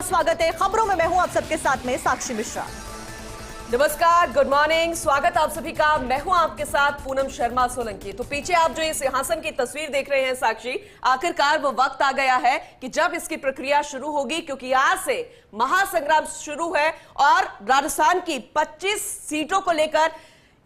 स्वागत है खबरों में। मैं हूं आप सबके साथ में साक्षी मिश्रा। नमस्कार, गुड मॉर्निंग, स्वागत आप सभी का। मैं हूं आपके साथ पूनम शर्मा सोलंकी। तो पीछे आप जो ये सिंहासन की तस्वीर देख रहे हैं साक्षी, आखिरकार वो वक्त आ गया है कि जब इसकी प्रक्रिया शुरू होगी, क्योंकि आज से महासंग्राम शुरू है और राजस्थान की 25 सीटों को लेकर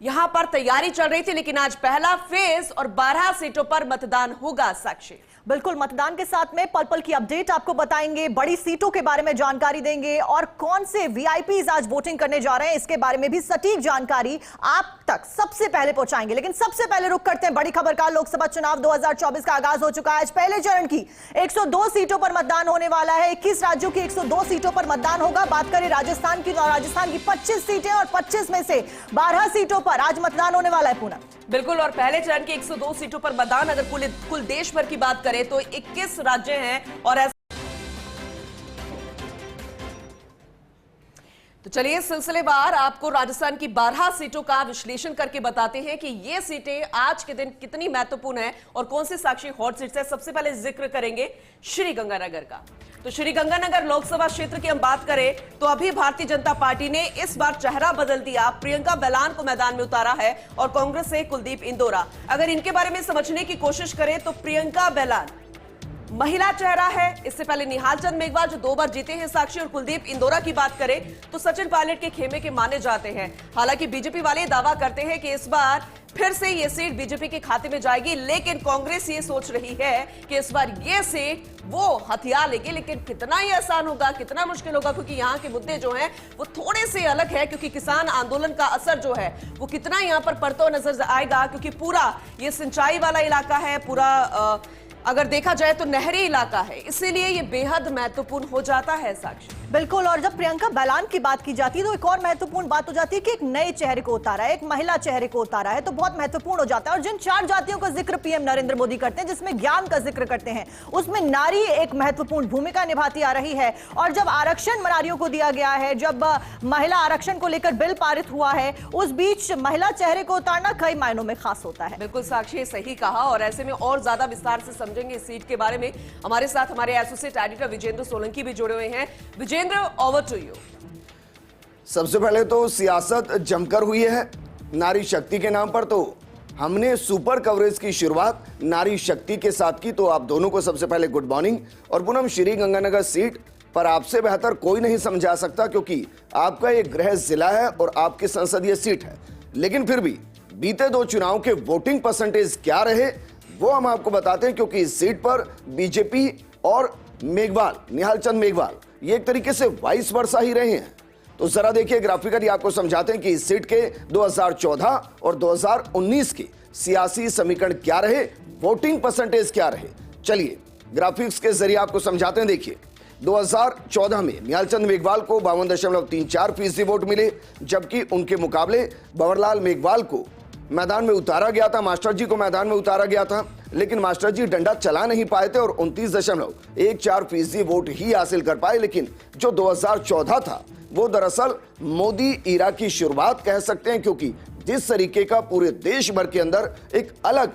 यहां पर तैयारी चल रही थी, लेकिन आज पहला फेज और 12 सीटों पर मतदान होगा साक्षी। बिल्कुल, मतदान के साथ में पल पल की अपडेट आपको बताएंगे, बड़ी सीटों के बारे में जानकारी देंगे और कौन से वीआईपीज आज वोटिंग करने जा रहे हैं इसके बारे में भी सटीक जानकारी आप तक सबसे पहले पहुंचाएंगे। लेकिन सबसे पहले रुक करते हैं बड़ी खबर का। लोकसभा चुनाव 2024 का आगाज हो चुका है। आज पहले चरण की 102 सीटों पर मतदान होने वाला है। 21 राज्यों की 102 सीटों पर मतदान होगा। बात करें राजस्थान की, तो राजस्थान की 25 सीटें और 25 में से 12 सीटों पर आज मतदान होने वाला है। पूनम, बिल्कुल, और पहले चरण की 102 सीटों पर मतदान, अगर कुल देश भर की बात करें तो 21 राज्य हैं। और तो चलिए सिलसिलेवार आपको राजस्थान की 12 सीटों का विश्लेषण करके बताते हैं कि ये सीटें आज के दिन कितनी महत्वपूर्ण है और कौन सी साक्षी हॉट सीट्स है। सबसे पहले जिक्र करेंगे श्रीगंगानगर का। तो श्रीगंगानगर लोकसभा क्षेत्र की हम बात करें तो अभी भारतीय जनता पार्टी ने इस बार चेहरा बदल दिया। प्रियंका बैलान को मैदान में उतारा है और कांग्रेस से कुलदीप इंदौरा। अगर इनके बारे में समझने की कोशिश करें तो प्रियंका बैलान महिला चेहरा है। इससे पहले निहाल चंद मेघवाल जो 2 बार जीते हैं साक्षी, और कुलदीप इंदौरा की बात करें तो सचिन पायलट के खेमे के माने जाते हैं। हालांकि बीजेपी वाले दावा करते हैं कि इस बार फिर से ये सीट बीजेपी के खाते में जाएगी, लेकिन कांग्रेस ये सोच रही है कि इस बार ये सीट वो हथिया लेगी। लेकिन कितना ही आसान होगा, कितना मुश्किल होगा, क्योंकि यहाँ के मुद्दे जो हैं वो थोड़े से अलग है। क्योंकि किसान आंदोलन का असर जो है वो कितना यहाँ पर पड़ता नजर आएगा, क्योंकि पूरा ये सिंचाई वाला इलाका है, पूरा अगर देखा जाए तो नहरी इलाका है, इसीलिए ये बेहद महत्वपूर्ण हो जाता है साक्षी। बिल्कुल, और जब प्रियंका बैलान की बात की जाती है तो एक और महत्वपूर्ण बात हो जाती है कि एक नए चेहरे को उतारा है, एक महिला चेहरे को उतारा है, तो बहुत महत्वपूर्ण हो जाता है। और जिन 4 जातियों का जिक्र पीएम नरेंद्र मोदी करते हैं, जिसमें ज्ञान का जिक्र करते हैं, उसमें नारी एक महत्वपूर्ण भूमिका निभाती आ रही है। और जब आरक्षण नारियों को दिया गया है, जब महिला आरक्षण को लेकर बिल पारित हुआ है, उस बीच महिला चेहरे को उतारना कई मायनों में खास होता है। बिल्कुल साक्षी, सही कहा। और ऐसे में और ज्यादा विस्तार से समझेंगे इस सीट के बारे में। हमारे साथ हमारे एसोसिएट एडिटर विजेंद्र सोलंकी भी जुड़े हुए हैं। Vijendra, over to you. सबसे पहले तो सियासत जमकर हुई है नारी शक्ति के नाम पर। तो हमने सुपर कवरेज की शुरुआत नारी शक्ति के साथ की। तो आप दोनों को सबसे पहले गुड मॉर्निंग। और पूनम, श्रीगंगानगर सीट पर आपसे बेहतर कोई नहीं समझा सकता, क्योंकि आपका एक गृह जिला है और आपकी संसदीय सीट है। लेकिन फिर भी बीते 2 चुनाव के वोटिंग परसेंटेज क्या रहे वो हम आपको बताते हैं, क्योंकि इस सीट पर बीजेपी और मेघवाल, निहाल चंद मेघवाल, ये एक तरीके से वाइस वर्सा ही रहे हैं। तो जरा देखिए, ग्राफिकली आपको समझाते हैं कि इस सीट के 2014 और 2019 के सियासी समीकरण क्या रहे, वोटिंग परसेंटेज क्या रहे। चलिए ग्राफिक्स के जरिए आपको समझाते हैं। देखिए, 2014 में निहाल चंद मेघवाल को 52.34% वोट मिले, जबकि उनके मुकाबले भंवरलाल मेघवाल को मैदान में उतारा गया था, मास्टर जी को मैदान में उतारा गया था, लेकिन मास्टर जी डंडा चला नहीं पाए थे और 29.14% वोट ही हासिल कर पाए। लेकिन जो 2014 था वो दरअसल मोदी ईरा की शुरुआत कह सकते हैं, क्योंकि जिस तरीके का पूरे देश भर के अंदर एक अलग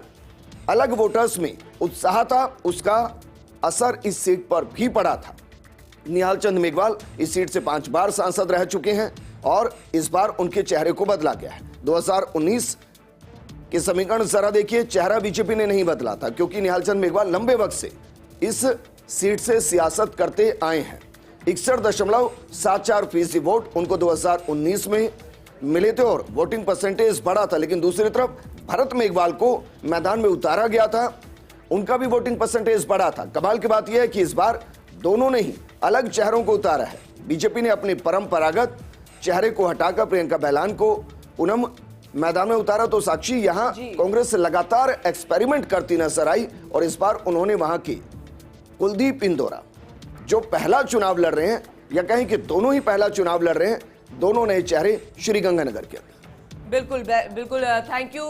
अलग वोटर्स में उत्साह था, उसका असर इस सीट पर भी पड़ा था। निहाल चंद मेघवाल इस सीट से 5 बार सांसद रह चुके हैं और इस बार उनके चेहरे को बदला गया है। 2019 के समीकरण जरा देखिए, चेहरा बीजेपी ने नहीं बदला था, क्योंकि निहाल चंद मेघवाल लंबे वक्त से इस सीट से सियासत करते आए हैं। 61.74% वोट उनको 2019 में मिले थे और वोटिंग परसेंटेज बढ़ा था। लेकिन दूसरी तरफ भरत मेघवाल को मैदान में उतारा गया था, उनका भी वोटिंग परसेंटेज बढ़ा था। कमाल की बात यह है कि इस बार दोनों ने ही अलग चेहरों को उतारा है। बीजेपी ने अपने परंपरागत चेहरे को हटाकर प्रियंका बैलान को पूनम मैदान में उतारा। तो साक्षी, यहां कांग्रेस लगातार एक्सपेरिमेंट करती नजर आई और इस बार उन्होंने वहां की कुलदीप इंदौरा जो पहला चुनाव लड़ रहे हैं, या कहें कि दोनों ही पहला चुनाव लड़ रहे हैं, दोनों नए चेहरे श्रीगंगानगर के अंदर। बिल्कुल बिल्कुल, थैंक यू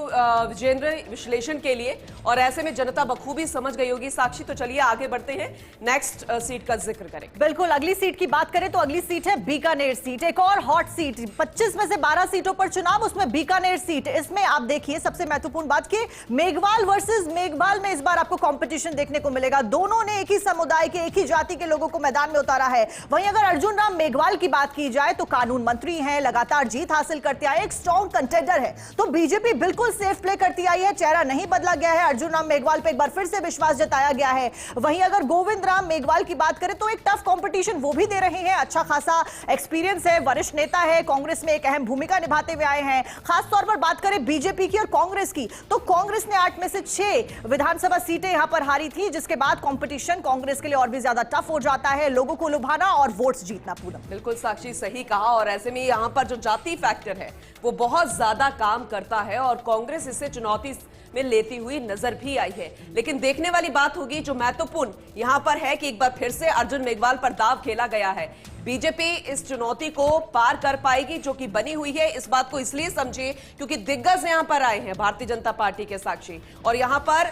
विजेंद्र विश्लेषण के लिए। और ऐसे में जनता बखूबी समझ गई होगी साक्षी। तो चलिए आगे बढ़ते हैं, नेक्स्ट सीट का जिक्र करेंगे। बिल्कुल, अगली सीट की बात करें तो अगली सीट है बीकानेर सीट, एक और हॉट सीट। 25 में से 12 सीटों पर चुनाव, उसमें बीकानेर सीट। इसमें आप देखिए सबसे महत्वपूर्ण बात कि मेघवाल वर्सेस मेघवाल में इस बार आपको कंपटीशन देखने को मिलेगा। दोनों ने एक ही समुदाय के, एक ही जाति के लोगों को मैदान में उतारा है। वहीं अगर अर्जुन राम मेघवाल की बात की जाए तो कानून मंत्री हैं, लगातार जीत हासिल करते आए, एक स्ट्रॉन्ग कंटेंडर है। तो बीजेपी बिल्कुल सेफ प्ले करती आई है, चेहरा नहीं बदला गया है। अर्जुन राम मेघवाल पे एक बार फिर से विश्वास जताया गया है। वहीं अगर गोविंद राम मेघवाल की बात करें तो एक टफ कंपटीशन वो भी दे रहे हैं। अच्छा खासा एक्सपीरियंस है, वरिष्ठ नेता है, कांग्रेस में एक अहम भूमिका निभाते हुए आए हैं। खास तौर पर बात करें बीजेपी की और कांग्रेस की तो कांग्रेस ने 8 में से 6 विधानसभा सीटें यहां पर हारी थी, जिसके बाद कंपटीशन कांग्रेस के लिए और भी ज्यादा टफ हो जाता है, लोगों को लुभाना और वोट्स जीतना। पूनम, बिल्कुल साक्षी, सही कहा। और ऐसे में यहां पर जो जाति फैक्टर है वो बहुत ज्यादा काम करता है और कांग्रेस इसे चुनौती में लेती हुई नजर भी आई है। लेकिन देखने वाली बात होगी, जो महत्वपूर्ण यहां पर है कि एक बार फिर से अर्जुन मेघवाल पर दाव खेला गया है। बीजेपी इस चुनौती को पार कर पाएगी जो कि बनी हुई है। इस बात को इसलिए समझिए क्योंकि दिग्गज यहां पर आए हैं भारतीय जनता पार्टी के साक्षी, और यहां पर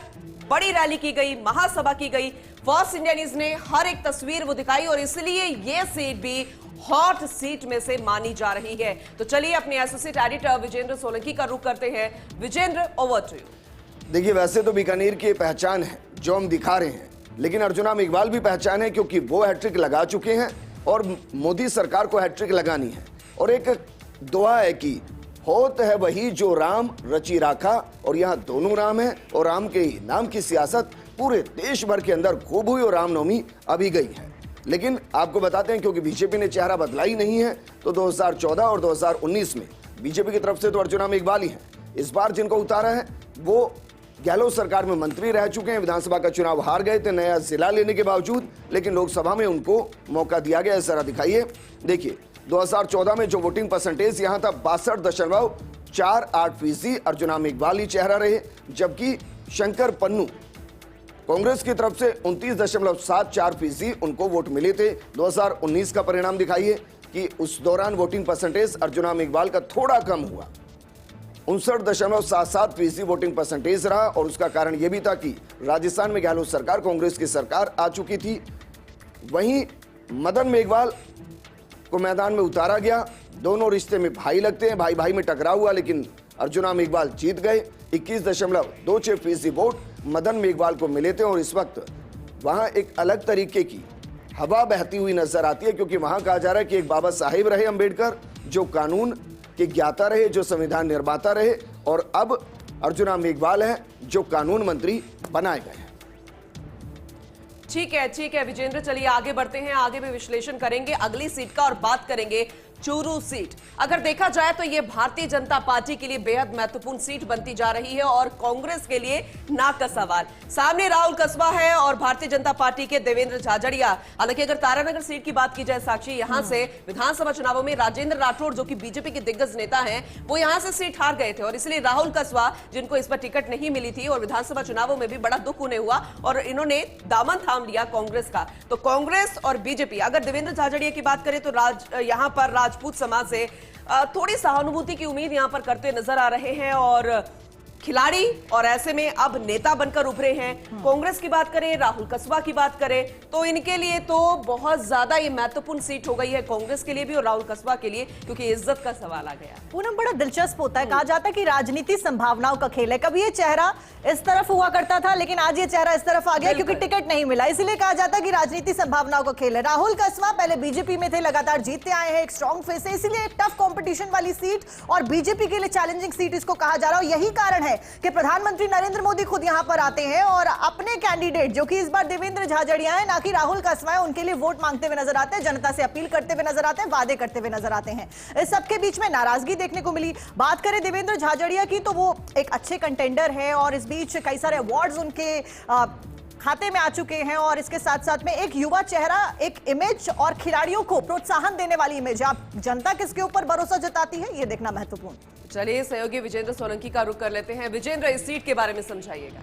बड़ी रैली की गई, महासभा की गई। फर्स्ट इंडिया न्यूज ने हर एक तस्वीर वो दिखाई और इसलिए ये सीट भी हॉट सीट में से मानी जा रही है। तो चलिए अपने एसोसिएट एडिटर विजेंद्र सोलंकी का रुख करते हैं। Vijendra, over to you. देखिए, वैसे तो बीकानेर की पहचान है जो हम दिखा रहे हैं, लेकिन अर्जुन राम मेघवाल भी पहचान है क्योंकि वो हैट्रिक लगा चुके हैं और मोदी सरकार को हैट्रिक लगानी है। और एक दुआ है कि होत है वही जो राम रची राखा, और यहाँ दोनों राम है और राम के नाम की सियासत पूरे देश भर के अंदर खूब हुई और रामनवमी अभी गई है। लेकिन आपको बताते हैं क्योंकि बीजेपी ने चेहरा बदला ही नहीं है, तो 2014 और 2019 में बीजेपी की तरफ से तो अर्जुन राम मेघवाल ही हैं। इस बार जिनको उतारा है वो गहलोत सरकार में मंत्री रह चुके हैं, विधानसभा का चुनाव हार गए थे नया जिला लेने के बावजूद, लेकिन लोकसभा में उनको मौका दिया गया। इस तरह दिखाइए, देखिए 2014 में जो वोटिंग परसेंटेज यहाँ था 62.48%, अर्जुन राम मेघवाल ही चेहरा रहे, जबकि शंकर पन्नू कांग्रेस की तरफ से 29.74% उनको वोट मिले थे। 2019 का परिणाम दिखाइए कि उस दौरान वोटिंग परसेंटेज अर्जुन राम मेघवाल का थोड़ा कम हुआ, 59.77% वोटिंग परसेंटेज रहा। और उसका कारण यह भी था कि राजस्थान में गहलोत सरकार, कांग्रेस की सरकार आ चुकी थी। वहीं मदन मेघवाल को मैदान में उतारा गया, दोनों रिश्ते में भाई लगते हैं, भाई भाई में टकराव हुआ, लेकिन अर्जुन राम मेघवाल जीत गए। 21.26% वोट मदन मेघवाल को मिले थे। और इस वक्त वहां एक अलग तरीके की हवा बहती हुई नजर आती है, क्योंकि वहां कहा जा रहा है कि एक बाबा साहेब रहे अंबेडकर, जो कानून के ज्ञाता रहे, जो संविधान निर्माता रहे, और अब अर्जुन राम मेघवाल है जो कानून मंत्री बनाए गए हैं। ठीक है विजेंद्र, चलिए आगे बढ़ते हैं। आगे भी विश्लेषण करेंगे अगली सीट का और बात करेंगे चूरू सीट। अगर देखा जाए तो यह भारतीय जनता पार्टी के लिए बेहद महत्वपूर्ण सीट बनती जा रही है और कांग्रेस के लिए नाक का सवाल। सामने राहुल कस्बा है और भारतीय जनता पार्टी के देवेंद्र झाझड़िया। हालांकि अगर तारानगर सीट की बात की जाए साक्षी, यहां से विधानसभा चुनावों में राजेंद्र राठौड़ जो कि बीजेपी के दिग्गज नेता हैं, वो यहां से सीट हार गए थे और इसलिए राहुल कस्बा, जिनको इस पर टिकट नहीं मिली थी और विधानसभा चुनावों में भी बड़ा दुख उन्हें हुआ और इन्होंने दामन थाम लिया कांग्रेस का। तो कांग्रेस और बीजेपी, अगर देवेंद्र झाझड़िया की बात करें तो यहां पर राजपूत समाज से थोड़ी सहानुभूति की उम्मीद यहां पर करते नजर आ रहे हैं और खिलाड़ी और ऐसे में अब नेता बनकर उभरे हैं। कांग्रेस की बात करें, राहुल कस्बा की बात करें, तो इनके लिए तो बहुत ज्यादा ये महत्वपूर्ण सीट हो गई है, कांग्रेस के लिए भी और राहुल कस्बा के लिए, क्योंकि इज्जत का सवाल आ गया। पूनम, बड़ा दिलचस्प होता है, कहा जाता है कि राजनीति संभावनाओं का खेल है। कभी ये चेहरा इस तरफ हुआ करता था, लेकिन आज ये चेहरा इस तरफ आ गया क्योंकि टिकट नहीं मिला, इसलिए कहा जाता है कि राजनीति संभावनाओं का खेल है। राहुल कस्बा पहले बीजेपी में थे, लगातार जीतते आए हैं, एक स्ट्रॉन्ग फेस है, इसलिए एक टफ कंपटीशन वाली सीट और बीजेपी के लिए चैलेंजिंग सीट इसको कहा जा रहा है। यही कारण है कि प्रधानमंत्री नरेंद्र मोदी खुद यहां पर आते हैं और अपने कैंडिडेट, जो कि इस बार देवेंद्र झाझड़िया है, ना कि राहुल कस्बा है, उनके लिए वोट मांगते हुए नजर आते हैं, जनता से अपील करते हुए नजर आते हैं, वादे करते हुए नजर आते हैं। इस सबके बीच में नाराजगी देखने को मिली। बात करें देवेंद्र झाझड़िया की तो वो एक अच्छे कंटेंडर है और इस बीच कई सारे अवार्ड्स उनके खाते में आ चुके हैं और इसके साथ साथ में एक युवा चेहरा, एक इमेज और खिलाड़ियों को प्रोत्साहन देने वाली इमेज। आप जनता किसके ऊपर भरोसा जताती है, ये देखना महत्वपूर्ण। चलिए सहयोगी विजेंद्र सोलंकी का रुख कर लेते हैं। विजेंद्र, इस सीट के बारे में समझाइएगा।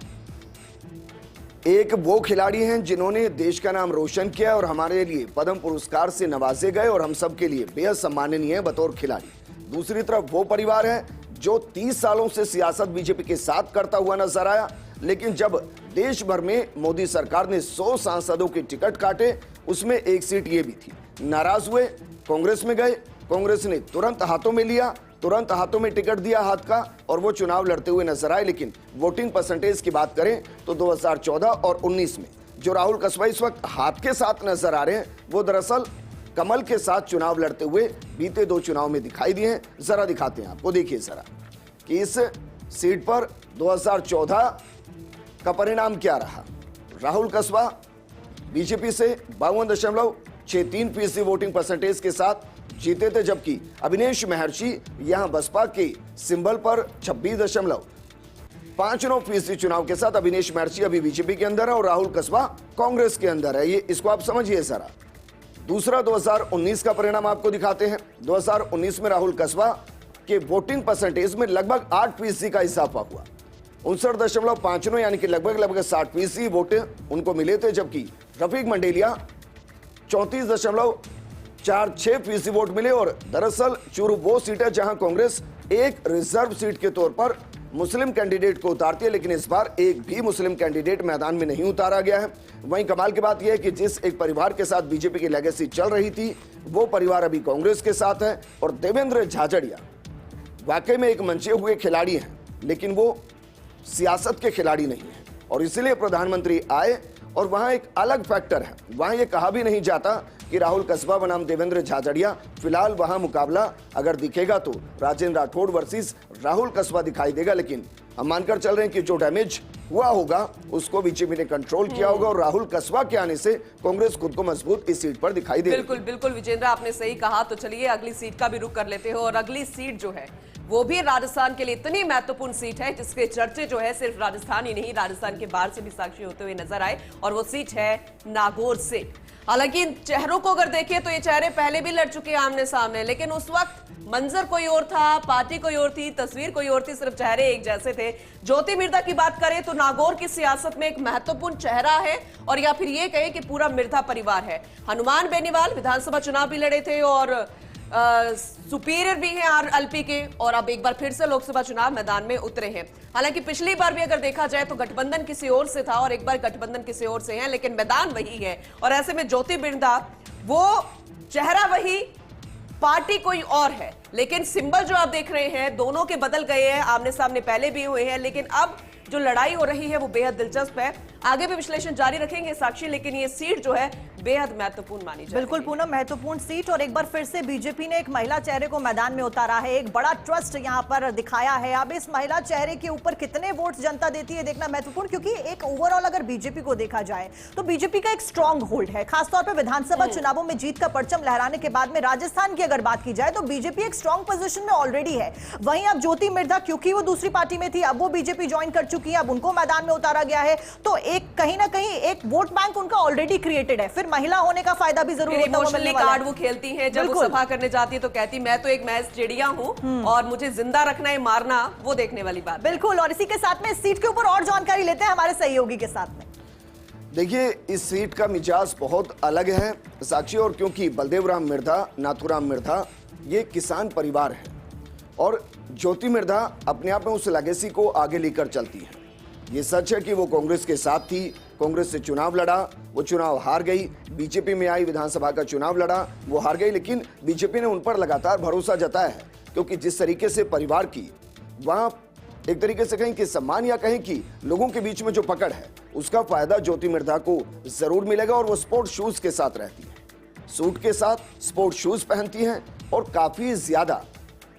एक वो खिलाड़ी हैं जिन्होंने देश का नाम रोशन किया और हमारे लिए पद्म पुरस्कार से नवाजे गए और हम सब के लिए बेहद सम्माननीय है बतौर खिलाड़ी। दूसरी तरफ वो परिवार है जो 30 सालों से सियासत बीजेपी के साथ करता हुआ नजर आया, लेकिन जब देश भर में मोदी सरकार ने 100 सांसदों के टिकट काटे, उसमें एक सीट ये भी थी। नाराज हुए, कांग्रेस में गए, कांग्रेस ने तुरंत हाथों में लिया, तुरंत हाथों में टिकट दिया हाथ का, और वो चुनाव लड़ते हुए नजर आए। लेकिन वोटिंग परसेंटेज की बात करें तो 2014 और 19 में जो राहुल कसबा इस वक्त हाथ के साथ नजर आ रहे हैं, वो दरअसल कमल के साथ चुनाव लड़ते हुए बीते 2 चुनाव में दिखाई दिए हैं। जरा दिखाते हैं आपको, देखिए जरा कि इस सीट पर 2014 का परिणाम क्या रहा। राहुल कसबा बीजेपी से 52.63% वोटिंग परसेंटेज के साथ जीते थे, जबकि अविनेश महर्षि यहां बसपा के सिंबल पर 26.59% चुनाव के साथ अविनेश महर्षि अभी बीजेपी के अंदर है और राहुल कसबा कांग्रेस के अंदर है। ये इसको आप समझिए जरा। दूसरा 2019 का परिणाम आपको दिखाते हैं। 2019 में राहुल कसबा के वोटिंग परसेंटेज में लगभग 8% का इजाफा हुआ। 59.59 यानी कि लगभग 60% वोट उनको मिले थे, जबकि रफीक मंडेलिया 34.46% वोट मिले। और दरअसल चूरू वो सीट है जहां कांग्रेस एक रिजर्व सीट के तौर पर मुस्लिम कैंडिडेट को उतारती है, लेकिन इस बार एक भी मुस्लिम कैंडिडेट मैदान में नहीं उतारा गया है। वहीं कमाल की बात यह है कि जिस एक परिवार के साथ बीजेपी की लेगेसी चल रही थी, वो परिवार अभी कांग्रेस के साथ है। और देवेंद्र झाझड़िया वाकई में एक मंचे हुए खिलाड़ी हैं, लेकिन वो सियासत के खिलाड़ी नहीं है, और इसलिए प्रधानमंत्री आए। और वहां एक अलग फैक्टर है, वहां यह कहा भी नहीं जाता कि राहुल कसबा बनाम देवेंद्र झाझड़िया। फिलहाल वहां मुकाबला अगर दिखेगा तो राजेंद्र राठौड़ वर्सेस राहुल कसबा दिखाई देगा, लेकिन हम मानकर चल रहे हैं कि जो डैमेज हुआ होगा उसको बीजेपी ने कंट्रोल किया होगा, और राहुल कसबा के आने से कांग्रेस खुद को मजबूत इस सीट पर दिखाई दे। बिल्कुल बिल्कुल विजेंद्र, आपने सही कहा। तो चलिए अगली सीट का भी रुख कर लेते हो, और अगली सीट जो है वो भी राजस्थान के लिए इतनी महत्वपूर्ण सीट है जिसके चर्चे जो है सिर्फ राजस्थान ही नहीं, राजस्थान के बाहर से भी साक्षी होते हुए नजर आए, और वो सीट है नागौर सीट। हालांकि इन चेहरों को अगर देखें तो ये चेहरे पहले भी लड़ चुके हैं आमने सामने, लेकिन उस वक्त मंजर कोई और था, पार्टी कोई और थी, तस्वीर कोई और थी, सिर्फ चेहरे एक जैसे थे। ज्योति मिर्धा की बात करें तो नागौर की सियासत में एक महत्वपूर्ण चेहरा है, और या फिर ये कहें कि पूरा मिर्धा परिवार है। हनुमान बेनीवाल विधानसभा चुनाव भी लड़े थे और सुपीरियर भी हैं एलपी के, और अब एक बार फिर से लोकसभा चुनाव मैदान में उतरे हैं। हालांकि पिछली बार भी अगर देखा जाए तो गठबंधन किसी और से था और एक बार गठबंधन किसी और से है, लेकिन मैदान वही है। और ऐसे में ज्योति मिर्धा, वो चेहरा वही, पार्टी कोई और है, लेकिन सिंबल जो आप देख रहे हैं दोनों के बदल गए हैं। आमने सामने पहले भी हुए हैं, लेकिन अब जो लड़ाई हो रही है वो बेहद दिलचस्प है। आगे भी विश्लेषण जारी रखेंगे साक्षी, लेकिन ये सीट जो है बेहद महत्वपूर्ण मानी जाती है। बिल्कुल पूनम, महत्वपूर्ण सीट, और एक बार फिर से बीजेपी ने एक महिला चेहरे को मैदान में उतारा है, एक बड़ा ट्रस्ट यहां पर दिखाया है। अब इस महिला चेहरे के ऊपर कितने वोट जनता देती है देखना महत्वपूर्ण, क्योंकि एक ओवरऑल अगर बीजेपी को देखा जाए तो बीजेपी का एक स्ट्रॉन्ग होल्ड है, खासतौर पर विधानसभा चुनावों में जीत का परचम लहराने के बाद में। राजस्थान की अगर बात की जाए तो बीजेपी एक स्ट्रॉन्ग पोजीशन में ऑलरेडी है। वहीं अब ज्योति मिर्धा, क्योंकि वो दूसरी पार्टी में थी, अब वो बीजेपी ज्वाइन कर चुकी है, अब उनको मैदान में उतारा गया है, तो एक कहीं ना कहीं एक वोट बैंक उनका ऑलरेडी क्रिएटेड है। फिर महिला होने का फायदा भी जरूर होता इमोशनली कार्ड वो खेलती है। जब वो सभा करने जाती है तो कहती मैं तो एक मैच चिड़िया हूं और मुझे जिंदा रखना है, मारना वो देखने वाली बात। बिल्कुल, और इसी के साथ में इस सीट के ऊपर और जानकारी लेते हैं हमारे सहयोगी के साथ में। देखिए, इस सीट का मिजाज बहुत अलग है साक्षी, और क्योंकि बलदेव राम मिर्धा, नाथूराम मिर्धा ये किसान परिवार है, और ज्योति मिर्धा अपने आप में उस लेगेसी को आगे लेकर चलती है। ये सच है कि वो कांग्रेस के साथ थी, कांग्रेस से चुनाव लड़ा, वो चुनाव हार गई, बीजेपी में आई, विधानसभा का चुनाव लड़ा, वो हार गई, लेकिन बीजेपी ने उन पर लगातार भरोसा जताया है, क्योंकि जिस तरीके से परिवार की वहां एक तरीके से कहें कि सम्मान, या कहें कि लोगों के बीच में जो पकड़ है, उसका फायदा ज्योति मिर्धा को जरूर मिलेगा। और वो स्पोर्ट्स शूज के साथ रहती है, सूट के साथ स्पोर्ट्स शूज पहनती हैं, और काफी ज्यादा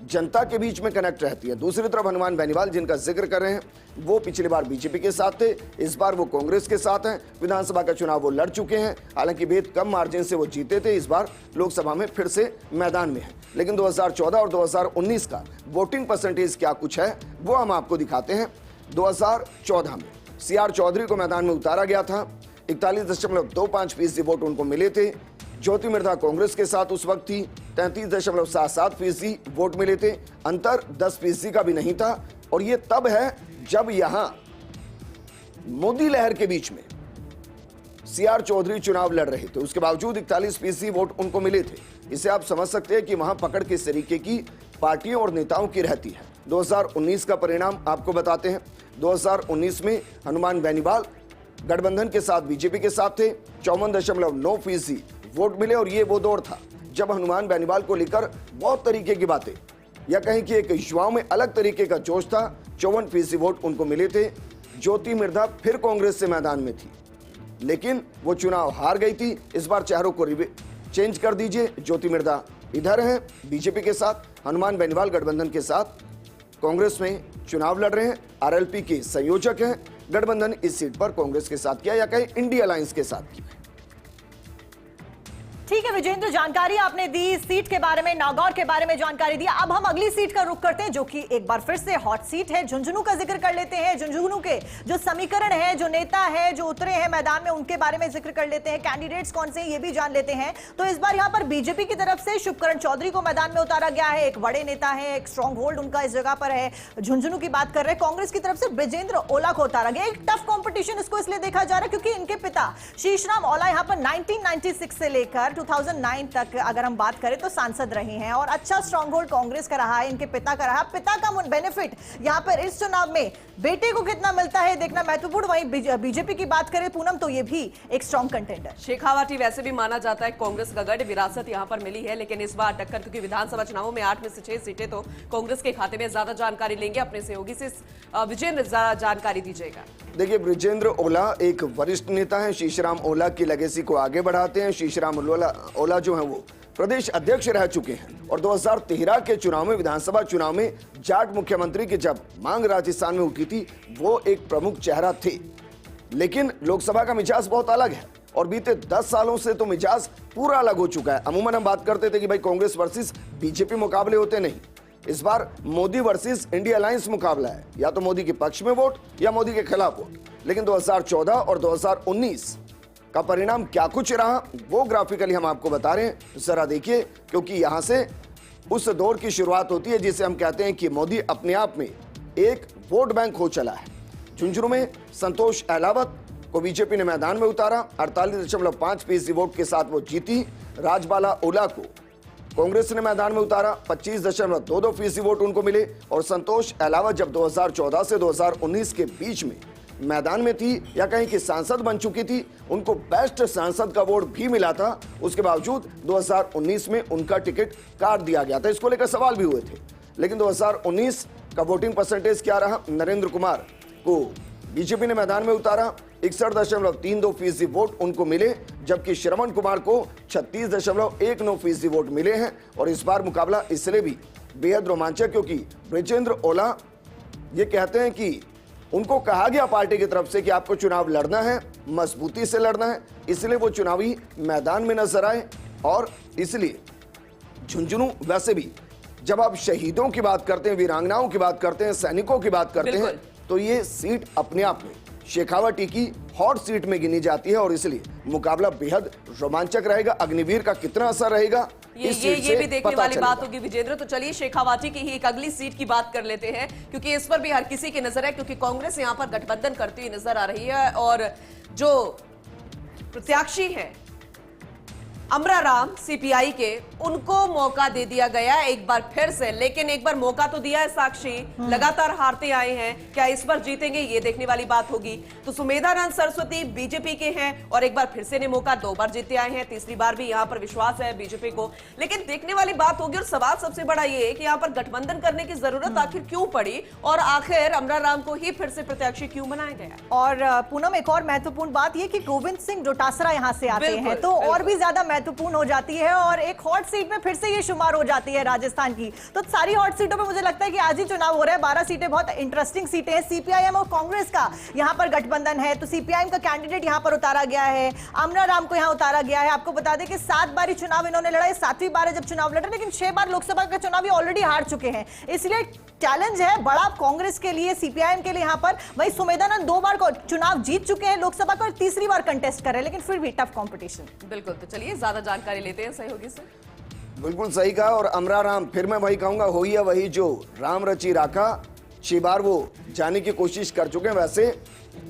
जनता के बीच में कनेक्ट रहती है। दूसरी तरफ हनुमान बेनीवाल, जिनका जिक्र कर रहे हैं, वो पिछली बार बीजेपी के साथ थे, इस बार वो कांग्रेस के साथ हैं। विधानसभा का चुनाव वो लड़ चुके हैं, हालांकि बेहद कम मार्जिन से वो जीते थे, इस बार लोकसभा में फिर से मैदान में है। लेकिन 2014 और 2019 का वोटिंग परसेंटेज क्या कुछ है वो हम आपको दिखाते हैं। 2014 में CR चौधरी को मैदान में उतारा गया था, 41.25% वोट उनको मिले थे। ज्योति मिर्धा कांग्रेस के साथ उस वक्त थी, 33.77% वोट मिले थे, अंतर 10% का भी नहीं था। और ये तब है जब यहां मोदी लहर के बीच में CR चौधरी चुनाव लड़ रहे थे, उसके बावजूद 41% वोट उनको मिले थे। इसे आप समझ सकते हैं कि वहां पकड़ किस तरीके की पार्टियों और नेताओं की रहती है। 2019 का परिणाम आपको बताते हैं। 2019 में हनुमान बेनीवाल गठबंधन के साथ बीजेपी के साथ थे, 54.9% वोट मिले और ये वो दौर था जब हनुमान बेनीवाल को लेकर बहुत तरीके की बातें या कहीं कि एक युवाओं में अलग तरीके का जोश था। 54% वोट उनको मिले थे। ज्योति मिर्धा फिर कांग्रेस से मैदान में थी, लेकिन वो चुनाव हार गई थी। इस बार चेहरों को चेंज कर दीजिए। ज्योति मिर्धा इधर हैं बीजेपी के साथ, हनुमान बेनीवाल गठबंधन के साथ कांग्रेस में चुनाव लड़ रहे हैं। आरएलपी के संयोजक हैं। गठबंधन इस सीट पर कांग्रेस के साथ किया या कहीं इंडिया अलायंस के साथ किया। ठीक है विजेंद्र, जानकारी आपने दी सीट के बारे में, नागौर के बारे में जानकारी दी। अब हम अगली सीट का रुख करते हैं जो कि एक बार फिर से हॉट सीट है। झुंझुनू का जिक्र कर लेते हैं। झुंझुनू के जो समीकरण है, जो नेता है, जो उतरे हैं मैदान में, उनके बारे में जिक्र कर लेते हैं। कैंडिडेट्स कौन से हैं ये भी जान लेते हैं। तो इस बार यहां पर बीजेपी की तरफ से शुभकरण चौधरी को मैदान में उतारा गया है। एक बड़े नेता है, एक स्ट्रॉन्ग होल्ड उनका इस जगह पर है। झुंझुनू की बात कर रहे हैं। कांग्रेस की तरफ से विजेंद्र ओला को उतारा गया। एक टफ कॉम्पिटिशन इसको इसलिए देखा जा रहा है क्योंकि इनके पिता शीशराम ओला यहां पर 1996 से लेकर 2009 तक अगर हम बात करें तो सांसद रहे हैं और अच्छा स्ट्रॉन्ग होल्ड कांग्रेस का रहा है, इनके पिता का रहा। पिता का बेनिफिट यहां पर इस चुनाव में बेटे को कितना मिलता है देखना महत्वपूर्ण। वहीं बीजेपी की बात करें पूनम, तो ये भी एक स्ट्रॉन्ग कंटेंडर। शेखावाटी वैसे भी माना जाता है कांग्रेस का गढ़, विरासत यहां पर मिली है, लेकिन इस बार टक्कर, क्योंकि विधानसभा चुनावों में 8 में से 6 सीटें तो कांग्रेस के खाते में। ज्यादा जानकारी लेंगे अपने सहयोगी से। विजेंद्र, जानकारी दीजिएगा। देखिए, ब्रिजेंद्र ओला एक वरिष्ठ नेता है। शीशराम ओला की लेगेसी को आगे बढ़ाते हैं। शीशराम ओला जो है वो प्रदेश अध्यक्ष रह चुके हैं और 2013 के चुनाव में, विधानसभा चुनाव में जाट मुख्यमंत्री की जब मांग राजस्थान में उठी थी, वो एक प्रमुख चेहरा थे। लेकिन लोकसभा का मिजाज बहुत अलग है और बीते 10 सालों से तो मिजाज पूरा अलग हो चुका है। अमूमन हम बात करते थे कि भाई कांग्रेस वर्सेस बीजेपी मुकाबले होते नहीं। इस बार मोदी वर्सेस इंडिया अलायंस मुकाबला है, या तो मोदी के पक्ष में वोट या मोदी के खिलाफ वोट। लेकिन 2014 और 2019 का परिणाम क्या कुछ रहा वो ग्राफिकली हम आपको बता रहे हैं। जरा देखिए, क्योंकि यहां से उस दौर की शुरुआत होती है जिसे हम कहते हैं कि मोदी अपने आप में एक वोट बैंक हो चला है। झुंझुनू में संतोष अहलावत को बीजेपी ने मैदान में उतारा। 48.5% वोट के साथ वो जीती। राजबाला ओला को कांग्रेस ने मैदान में उतारा। 25.22% वोट उनको मिले। और संतोष अहलावत जब 2014 से 2019 के बीच में मैदान में थी या कहीं की सांसद बन चुकी थी, उनको बेस्ट सांसद का वोट भी मिला था। उसके बावजूद 2019 में उनका टिकट काट दिया गया था। इसको लेकर सवाल भी हुए थे। लेकिन 2019 का वोटिंग परसेंटेज क्या रहा? नरेंद्र कुमार को बीजेपी ने मैदान में उतारा। 61.32% वोट उनको मिले, जबकि श्रवण कुमार को 36.19% वोट मिले हैं। और इस बार मुकाबला इसलिए भी बेहद रोमांचक क्योंकि ब्रिजेंद्र ओला ये कहते हैं कि उनको कहा गया पार्टी की तरफ से कि आपको चुनाव लड़ना है, मजबूती से लड़ना है, इसलिए वो चुनावी मैदान में नजर आए। और इसलिए झुंझुनू वैसे भी जब आप शहीदों की बात करते हैं, वीरांगनाओं की बात करते हैं, सैनिकों की बात करते हैं, तो ये सीट अपने आप में शेखावाटी की हॉट सीट में गिनी जाती है और इसलिए मुकाबला बेहद रोमांचक रहेगा। अग्निवीर का कितना असर रहेगा ये भी देखने वाली बात होगी विजेंद्र। तो चलिए शेखावाटी की ही एक अगली सीट की बात कर लेते हैं, क्योंकि इस पर भी हर किसी की नजर है, क्योंकि कांग्रेस यहां पर गठबंधन करती हुई नजर आ रही है और जो प्रत्याशी है अमराराम सीपीआई के, उनको मौका दे दिया गया एक बार फिर से। लेकिन एक बार मौका तो दिया है साक्षी, लगातार हारते आए हैं, क्या इस बार जीतेंगे ये देखने वाली बात होगी। तो सुमेधानंद सरस्वती बीजेपी के हैं और एक बार फिर से ने मौका 2 बार जीते आए हैं, तीसरी बार भी यहां पर विश्वास है बीजेपी को। लेकिन देखने वाली बात होगी और सवाल सबसे बड़ा ये है कि यहां पर गठबंधन करने की जरूरत आखिर क्यों पड़ी और आखिर अमराराम को ही फिर से प्रत्याशी क्यों बनाया गया। और पूनम, एक और महत्वपूर्ण बात यह कि गोविंद सिंह डोटासरा यहां से आते हैं तो और भी ज्यादा महत्वपूर्ण हो जाती है और एक हॉट सीट में फिर से ये शुमार हो जाती है राजस्थान की। तो सारी हॉट सीटों पे मुझे लगता है कि आज ही चुनाव हो रहा है। 12 सीटें बहुत इंटरेस्टिंग सीटें हैं। सीपीआईएम और कांग्रेस का यहां पर गठबंधन है, तो सीपीआईएम का कैंडिडेट यहां पर उतारा गया है, अमराराम को यहां उतारा गया है। आपको बता दें कि 7 बार चुनाव इन्होंने लड़ा है, 7वीं बार है जब चुनाव लड़ रहे, लेकिन 6 बार लोकसभा का चुनाव ऑलरेडी हार चुके हैं। इसलिए चैलेंज है बड़ा कांग्रेस के लिए, सीपीआईएम के लिए यहां पर। वही सुमेधानंद 2 बार चुनाव जीत चुके हैं लोकसभा का और तीसरी बार कंटेस्ट कर रहे हैं, लेकिन फिर भी टफ कंपटीशन। बिल्कुल, तो चलिए ज्यादा जानकारी लेते हैं सहयोगी से। बिल्कुल सही कहा। और अमराराम, फिर मैं वही कहूंगा, हो ही है वही जो राम रची राखा। 6 बार वो जाने की कोशिश कर चुके हैं। वैसे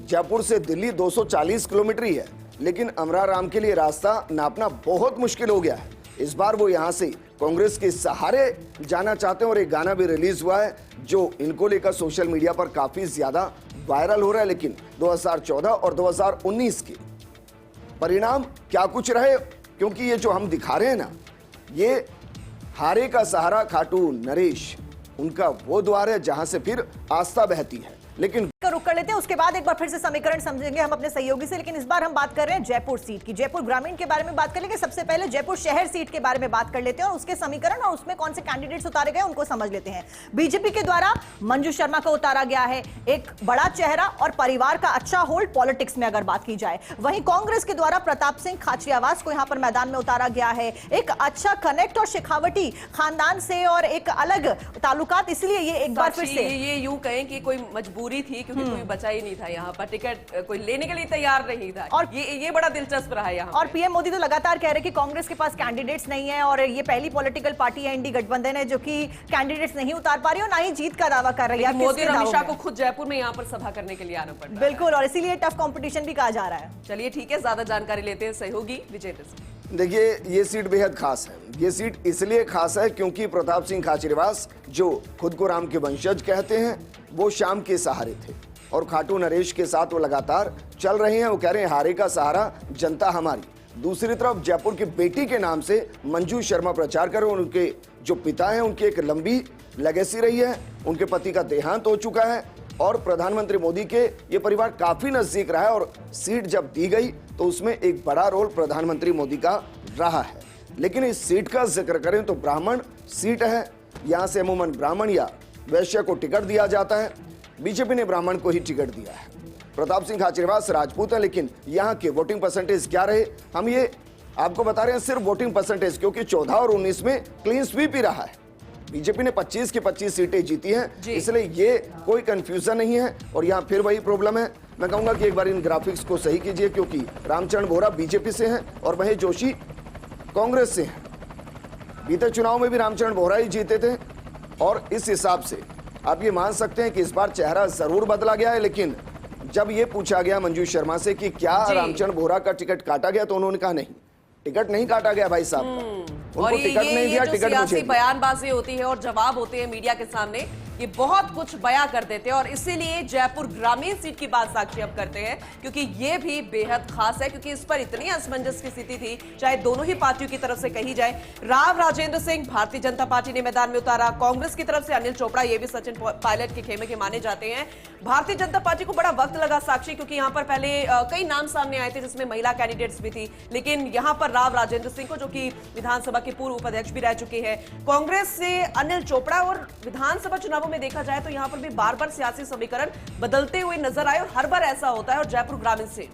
जयपुर से दिल्ली 240 किलोमीटर ही है, लेकिन अमराराम के लिए रास्ता नापना बहुत मुश्किल हो गया है। इस बार वो यहां से कांग्रेस के सहारे जाना चाहते हैं और एक गाना भी रिलीज हुआ है जो इनको लेकर सोशल मीडिया पर काफी ज्यादा वायरल हो रहा है। लेकिन 2014 और 2019 के परिणाम क्या कुछ रहे, क्योंकि ये जो हम दिखा रहे हैं ना, ये हारे का सहारा खाटू नरेश उनका वो द्वार है जहां से फिर आस्था बहती है। लेकिन रुक कर लेते हैं, उसके बाद एक बार फिर से समीकरण समझेंगे हम अपने सहयोगी से। लेकिन इस बार हम बात कर रहे हैं जयपुर सीट की, जयपुर ग्रामीण के बारे में बात कर लेंगे। सबसे पहले जयपुर शहर सीट के बारे में बात कर लेते हैं और उसके समीकरण और उसमें कौन से कैंडिडेट्स उतारे गए उनको समझ लेते हैं। बीजेपी के द्वारा मंजू शर्मा को उतारा गया है, एक बड़ा चेहरा और परिवार का अच्छा होल्ड पॉलिटिक्स में अगर बात की जाए। वहीं कांग्रेस के द्वारा प्रताप सिंह खाचरियावास को यहां पर मैदान में उतारा गया है, एक अच्छा कनेक्ट और शेखावटी खानदान से और एक अलग ताल्लुकात, इसलिए ये एक बार फिर से ये यूं कहें कि कोई मजबूरी थी, क्योंकि कोई बचा ही नहीं था यहाँ पर, टिकट कोई लेने के लिए तैयार नहीं था। और ये बड़ा दिलचस्प रहा है यहाँ। और पीएम मोदी तो लगातार कह रहे कि कांग्रेस के पास कैंडिडेट्स नहीं है और ये पहली पॉलिटिकल पार्टी है इंडी गठबंधन है जो कि कैंडिडेट्स नहीं उतार पा रही और ना ही जीत का दावा कर रही है। मोदी और अमित शाह को खुद जयपुर में यहाँ पर सभा करने के लिए आना पड़ रहा है। बिल्कुल, और इसीलिए टफ कंपटीशन भी कहा जा रहा है। चलिए ठीक है, ज्यादा जानकारी लेते हैं सहयोगी विजय। देखिए, ये सीट बेहद खास है। ये सीट इसलिए खास है क्योंकि प्रताप सिंह खाचरियावास जो खुद को राम के वंशज कहते हैं, वो शाम के सहारे थे और खाटू नरेश के साथ वो लगातार चल रहे हैं। वो कह रहे हैं हारे का सहारा जनता हमारी। दूसरी तरफ जयपुर की बेटी के नाम से मंजू शर्मा प्रचार कर रहे हैं। उनके जो पिता हैं उनकी एक लंबी लेगेसी रही है, उनके पति का देहांत हो चुका है और प्रधानमंत्री मोदी के ये परिवार काफी नजदीक रहा है और सीट जब दी गई तो उसमें एक बड़ा रोल प्रधानमंत्री मोदी का रहा है। लेकिन इस सीट का जिक्र करें तो ब्राह्मण सीट है, यहां से अमूमन ब्राह्मण या वैश्य को टिकट दिया जाता है। बीजेपी ने ब्राह्मण को ही टिकट दिया है। प्रताप सिंह खाचरियावास राजपूत है, लेकिन यहाँ के वोटिंग परसेंटेज क्या रहे हम ये आपको बता रहे हैं, सिर्फ वोटिंग परसेंटेज, क्योंकि 14 और 19 में क्लीन स्वीप ही रहा है। बीजेपी ने 25 की 25 सीटें जीती हैं, इसलिए ये कोई कंफ्यूजन नहीं है। और यहाँ फिर वही प्रॉब्लम है, मैं कहूंगा कि एक बार इन ग्राफिक्स को सही कीजिए, क्योंकि रामचरण बोहरा बीजेपी से हैं और महेश जोशी कांग्रेस से हैं। बीते चुनाव में भी रामचरण बोहरा ही जीते थे और इस हिसाब से आप ये मान सकते हैं कि इस बार चेहरा जरूर बदला गया है। लेकिन जब ये पूछा गया मंजू शर्मा से कि क्या रामचरण बोहरा का टिकट काटा गया, तो उन्होंने कहा नहीं, टिकट नहीं काटा गया भाई साहब का। और उनको टिकट नहीं दिया, टिकट मुझे बयानबाजी होती है और जवाब होते हैं मीडिया के सामने, ये बहुत कुछ बयां कर देते हैं। और इसीलिए जयपुर ग्रामीण सीट की बात साक्षी अब करते हैं, क्योंकि ये भी बेहद खास है, क्योंकि इस पर इतनी असमंजस की स्थिति थी, चाहे दोनों ही पार्टियों की तरफ से कही जाए। राव राजेंद्र सिंह भारतीय जनता पार्टी ने मैदान में उतारा, कांग्रेस की तरफ से अनिल चोपड़ा, ये भी सचिन पायलट के खेमे के माने जाते हैं। भारतीय जनता पार्टी को बड़ा वक्त लगा साक्षी, क्योंकि यहाँ पर पहले कई नाम सामने आए थे जिसमें महिला कैंडिडेट्स भी थी, लेकिन यहाँ पर राव राजेंद्र सिंह को, जो कि विधानसभा के पूर्व उपाध्यक्ष भी रह चुके हैं, कांग्रेस से अनिल चोपड़ा, और विधानसभा चुनावों में देखा जाए तो यहां पर भी बार बार सियासी समीकरण बदलते हुए नजर आए और हर बार ऐसा होता है। और जयपुर ग्रामीण से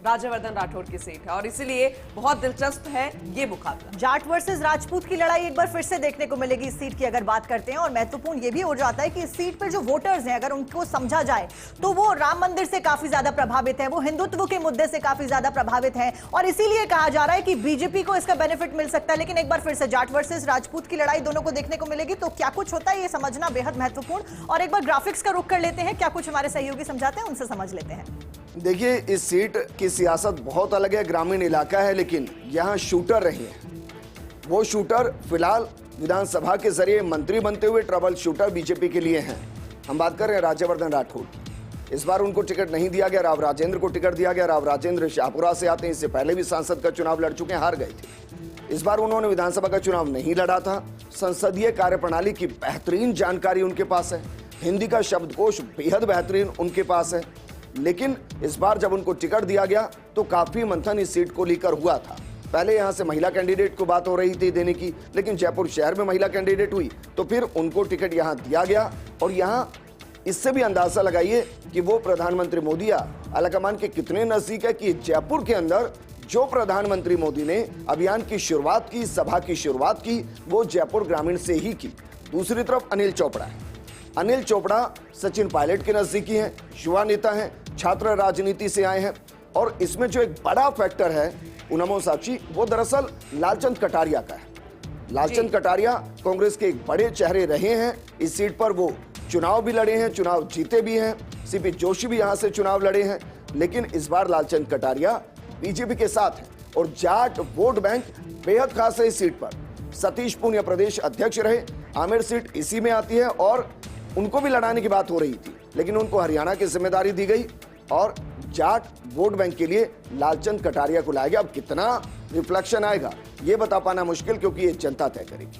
राज्यवर्धन राठौड़ की सीट है और इसीलिए बहुत दिलचस्प है ये मुकाबला। जाट वर्सेस राजपूत की लड़ाई एक बार फिर से देखने को मिलेगी इस सीट की अगर बात करते हैं। और महत्वपूर्ण ये भी हो जाता है कि इस सीट पर जो वोटर्स हैं, अगर उनको समझा जाए तो वो राम मंदिर से काफी ज्यादा प्रभावित है, वो हिंदुत्व के मुद्दे से काफी ज्यादा प्रभावित है और इसीलिए कहा जा रहा है कि बीजेपी को इसका बेनिफिट मिल सकता है। लेकिन एक बार फिर से जाट वर्सेस राजपूत की लड़ाई दोनों को देखने को मिलेगी, तो क्या कुछ होता है ये समझना बेहद महत्वपूर्ण। और एक बार ग्राफिक्स का रुख कर लेते हैं, क्या कुछ हमारे सहयोगी समझाते हैं उनसे समझ लेते हैं। देखिए, इस सीट की सियासत बहुत अलग है, ग्रामीण इलाका है, लेकिन यहाँ शूटर रहे हैं। वो शूटर फिलहाल विधानसभा के जरिए मंत्री बनते हुए ट्रबल शूटर बीजेपी के लिए हैं। हम बात कर रहे हैं राज्यवर्धन राठौड़ की। इस बार उनको टिकट नहीं दिया गया, राव राजेंद्र को टिकट दिया गया। राव राजेंद्र शाहपुरा से आते हैं, इससे पहले भी सांसद का चुनाव लड़ चुके हैं, हार गए थे। इस बार उन्होंने विधानसभा का चुनाव नहीं लड़ा था। संसदीय कार्यप्रणाली की बेहतरीन जानकारी उनके पास है, हिंदी का शब्दकोश बेहद बेहतरीन उनके पास है। लेकिन इस बार जब उनको टिकट दिया गया तो काफी मंथन इस सीट को लेकर हुआ था। पहले यहां से महिला कैंडिडेट को बात हो रही थी देने की, लेकिन जयपुर शहर में महिला कैंडिडेट हुई तो फिर उनको टिकट यहां दिया गया। और यहां इससे भी अंदाजा लगाइए कि वो प्रधानमंत्री मोदी या आलाकमान के कितने नजदीक है कि जयपुर के अंदर जो प्रधानमंत्री मोदी ने अभियान की शुरुआत की, सभा की शुरुआत की, वो जयपुर ग्रामीण से ही की। दूसरी तरफ अनिल चोपड़ा है। अनिल चोपड़ा सचिन पायलट के नजदीकी हैं, युवा नेता हैं, छात्र राजनीति से आए हैं। और इसमें जो एक बड़ा फैक्टर है उनमो साक्षी, वो दरअसल लालचंद कटारिया का है। लालचंद कटारिया कांग्रेस के एक बड़े चेहरे रहे हैं। इस सीट पर वो चुनाव भी लड़े हैं, चुनाव जीते भी हैं। सीपी जोशी भी यहां से चुनाव लड़े हैं। लेकिन इस बार लालचंद कटारिया बीजेपी के साथ है और जाट वोट बैंक बेहद खास है इस सीट पर। सतीश पूनिया प्रदेश अध्यक्ष रहे, आमेर सीट इसी में आती है और उनको भी लड़ाने की बात हो रही थी, लेकिन उनको हरियाणा की जिम्मेदारी दी गई और जाट वोट बैंक के लिए लालचंद कटारिया को लाया गया। अब कितना रिफ्लेक्शन आएगा ये बता पाना मुश्किल, क्योंकि ये जनता तय करेगी।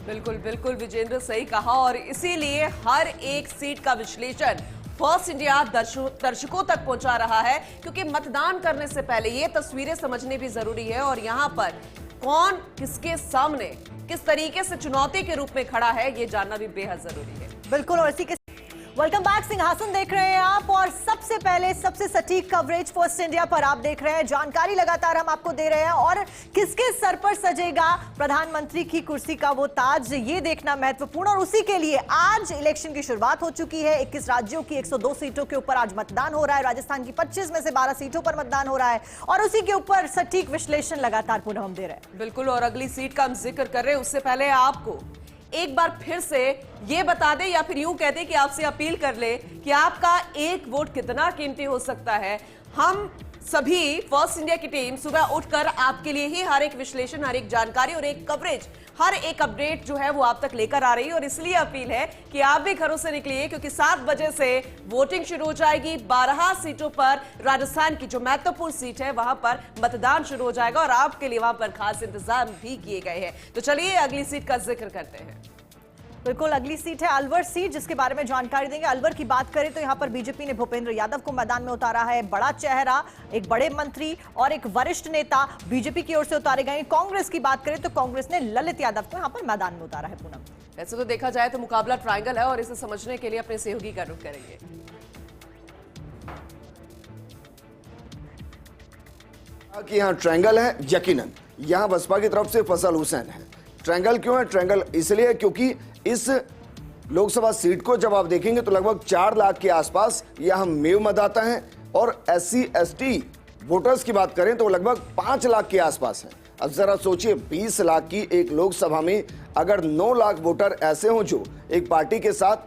बिल्कुल बिल्कुल विजेंद्र सही कहा, और इसीलिए हर एक सीट का विश्लेषण फर्स्ट इंडिया दर्शकों तक पहुंचा रहा है, क्योंकि मतदान करने से पहले ये तस्वीरें समझनी भी जरूरी है और यहां पर कौन किसके सामने किस तरीके से चुनौती के रूप में खड़ा है ये जानना भी बेहद जरूरी है। बिल्कुल, और इसी के वेलकम बैक, सिंहासन देख रहे हैं आप और सबसे पहले सबसे सटीक कवरेज फर्स्ट इंडिया पर आप देख रहे हैं। जानकारी लगातार हम आपको दे रहे हैं और किसके सर पर सजेगा प्रधानमंत्री की कुर्सी का वो ताज, ये देखना महत्वपूर्ण। और उसी के लिए आज इलेक्शन की शुरुआत हो चुकी है। 21 राज्यों की 102 सीटों के ऊपर आज मतदान हो रहा है। राजस्थान की 25 में से 12 सीटों पर मतदान हो रहा है और उसी के ऊपर सटीक विश्लेषण लगातार पूनम हम दे रहे हैं। बिल्कुल, और अगली सीट का हम जिक्र कर रहे हैं उससे पहले आपको एक बार फिर से ये बता दें या फिर यूं कह दें कि आपसे अपील कर ले कि आपका एक वोट कितना कीमती हो सकता है। हम सभी फर्स्ट इंडिया की टीम सुबह उठकर आपके लिए ही हर एक विश्लेषण, हर एक जानकारी और एक कवरेज, हर एक अपडेट जो है वो आप तक लेकर आ रही है। और इसलिए अपील है कि आप भी घरों से निकलिए, क्योंकि 7 बजे से वोटिंग शुरू हो जाएगी। 12 सीटों पर राजस्थान की जो महत्वपूर्ण सीट है वहां पर मतदान शुरू हो जाएगा और आपके लिए वहां पर खास इंतजाम भी किए गए हैं। तो चलिए अगली सीट का जिक्र करते हैं। बिल्कुल, अगली सीट है अलवर सीट, जिसके बारे में जानकारी देंगे। अलवर की बात करें तो यहां पर बीजेपी ने भूपेंद्र यादव को मैदान में उतारा है। बड़ा चेहरा, एक बड़े मंत्री और एक वरिष्ठ नेता बीजेपी की ओर से उतारे गए। कांग्रेस की बात करें तो कांग्रेस ने ललित यादव को यहां पर मैदान में उतारा है। पूनम, वैसे तो देखा जाए तो मुकाबला ट्रायंगल है और इसे समझने के लिए अपने सहयोगी का रुख करेंगे। कि यहाँ ट्रायंगल है, यकीनन यहाँ बसपा की तरफ से फैसल हुसैन है। ट्रायंगल क्यों है? ट्रायंगल इसलिए क्योंकि इस लोकसभा सीट को जब आप देखेंगे तो लगभग 4 लाख के आसपास यहाँ मेव मतदाता हैं और SC ST वोटर्स की बात करें तो लगभग 5 लाख के आसपास है। अब जरा सोचिए, 20 लाख की एक लोकसभा में अगर 9 लाख वोटर ऐसे हों जो एक पार्टी के साथ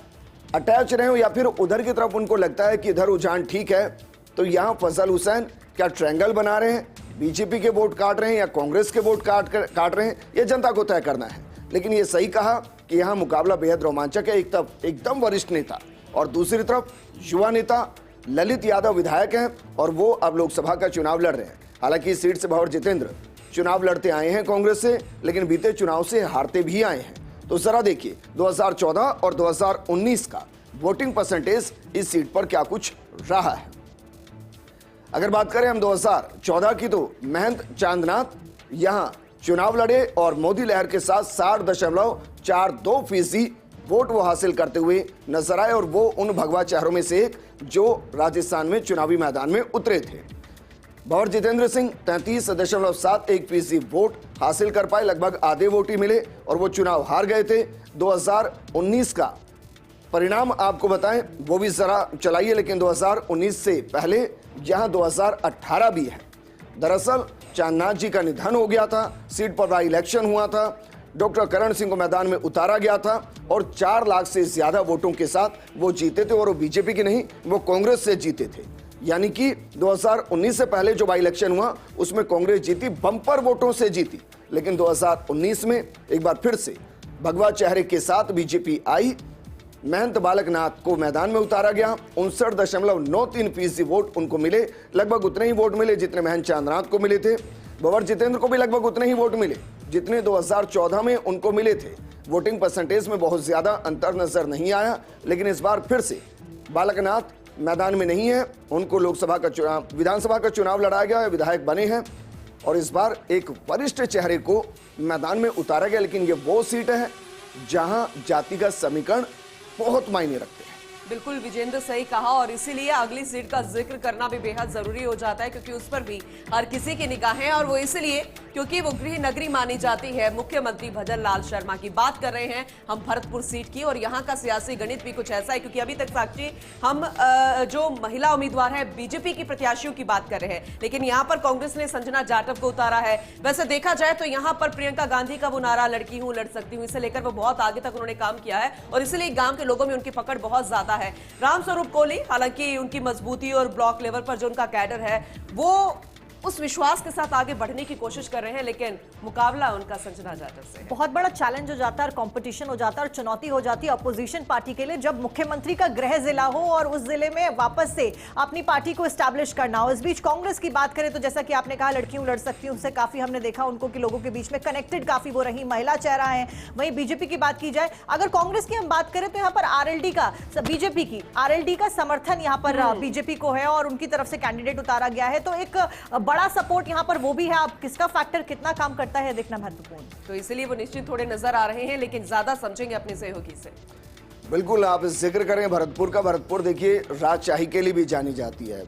अटैच रहे हो या फिर उधर की तरफ उनको लगता है कि इधर रुझान ठीक है, तो यहाँ फैसल हुसैन क्या ट्रायंगल बना रहे हैं, बीजेपी के वोट काट रहे हैं या कांग्रेस के वोट काट रहे हैं, ये जनता को तय करना है। लेकिन ये सही कहा कि यहाँ मुकाबला बेहद रोमांचक है। एक तरफ एकदम वरिष्ठ नेता और दूसरी तरफ युवा नेता ललित यादव विधायक हैं और वो अब लोकसभा का चुनाव लड़ रहे हैं। हालांकि इस सीट से भंवर जितेंद्र चुनाव लड़ते आए हैं कांग्रेस से, लेकिन बीते चुनाव से हारते भी आए हैं। तो जरा देखिए 2014 और 2019 का वोटिंग परसेंटेज इस सीट पर क्या कुछ रहा है। अगर बात करें हम 2014 की तो महंत चांदनाथ यहां चुनाव लड़े और मोदी लहर के साथ 60.42% वोट वो हासिल करते हुए नजर आए और वो उन भगवा चेहरों में से एक जो राजस्थान में चुनावी मैदान में उतरे थे। भंवर जितेंद्र सिंह 33.71% वोट हासिल कर पाए, लगभग आधे वोट ही मिले और वो चुनाव हार गए थे। 2019 का परिणाम आपको बताएं वो भी जरा चलाइए, लेकिन 2019 से पहले यहां 2018 भी है। दरअसल चांदनाथ जी का निधन हो गया था, सीट पर बाई इलेक्शन हुआ था, डॉक्टर करण सिंह को मैदान में उतारा गया था और 4 लाख से ज्यादा वोटों के साथ वो जीते थे और वो बीजेपी के नहीं, वो कांग्रेस से जीते थे। यानी कि 2019 से पहले जो बाई इलेक्शन हुआ उसमें कांग्रेस जीती, बंपर वोटों से जीती। लेकिन 2019 में एक बार फिर से भगवा चेहरे के साथ बीजेपी आई, महंत बालकनाथ को मैदान में उतारा गया। 59.93% वोट उनको मिले, लगभग उतने ही वोट मिले जितने महंत चांदनाथ को मिले थे। भंवर जितेंद्र को भी लगभग उतने ही वोट मिले जितने 2014 में उनको मिले थे। वोटिंग परसेंटेज में बहुत ज्यादा अंतर नजर नहीं आया, लेकिन इस बार फिर से बालकनाथ मैदान में नहीं है, उनको लोकसभा का चुनाव, विधानसभा का चुनाव लड़ाया गया है, विधायक बने हैं और इस बार एक वरिष्ठ चेहरे को मैदान में उतारा गया। लेकिन ये वो सीट है जहां जातिगत समीकरण बहुत मायने रखते हैं। बिल्कुल विजेंद्र सही कहा, और इसीलिए अगली सीट का जिक्र करना भी बेहद जरूरी हो जाता है, क्योंकि उस पर भी हर किसी की निगाहें, और वो इसलिए क्योंकि वो गृह नगरी मानी जाती है। मुख्यमंत्री भजन लाल शर्मा की बात कर रहे हैं हम भरतपुर सीट की, और यहाँ का सियासी गणित भी कुछ ऐसा है, क्योंकि अभी तक साक्षी हम जो महिला उम्मीदवार है बीजेपी की प्रत्याशियों की बात कर रहे हैं, लेकिन यहाँ पर कांग्रेस ने संजना जाटव को उतारा है। वैसे देखा जाए तो यहाँ पर प्रियंका गांधी का वो नारा लड़की हूं लड़ सकती हूं, इसे लेकर वो बहुत आगे तक उन्होंने काम किया है और इसलिए गांव के लोगों में उनकी पकड़ बहुत ज्यादा है। रामस्वरूप कोहली, हालांकि उनकी मजबूती और ब्लॉक लेवल पर जो उनका कैडर है वो उस विश्वास के साथ आगे बढ़ने की कोशिश कर रहे हैं, लेकिन मुकाबला उनका संजना जाटव से है। बहुत बड़ा चैलेंज हो जाता है और कंपटीशन हो जाता है और चुनौती हो जाती है अपोजिशन पार्टी के लिए, जब मुख्यमंत्री का गृह जिला हो और उस जिले में वापस से अपनी पार्टी को एस्टैब्लिश करना हो। इस बीच कांग्रेस की बात करें तो जैसा कि आपने कहा, लड़कियों लड़ सकती हूं, उससे काफी हमने देखा उनको कि लोगों के बीच में कनेक्टेड काफी वो रही, महिला चेहरा है। वहीं बीजेपी की बात की जाए, अगर कांग्रेस की हम बात करें तो यहाँ पर आरएलडी का, बीजेपी की आरएलडी का समर्थन यहाँ पर बीजेपी को है और उनकी तरफ से कैंडिडेट उतारा गया है, तो एक बड़ा सपोर्ट यहाँ पर वो भी है। अब किसका फैक्टर कितना काम करता है देखना महत्वपूर्ण, तो इसलिए वो निश्चित थोड़े नजर आ रहे हैं, लेकिन ज्यादा समझेंगे अपने सहयोगी से। बिल्कुल, आप जिक्र करें भरतपुर का, भरतपुर देखिए राजशाही के लिए भी जानी जाती है।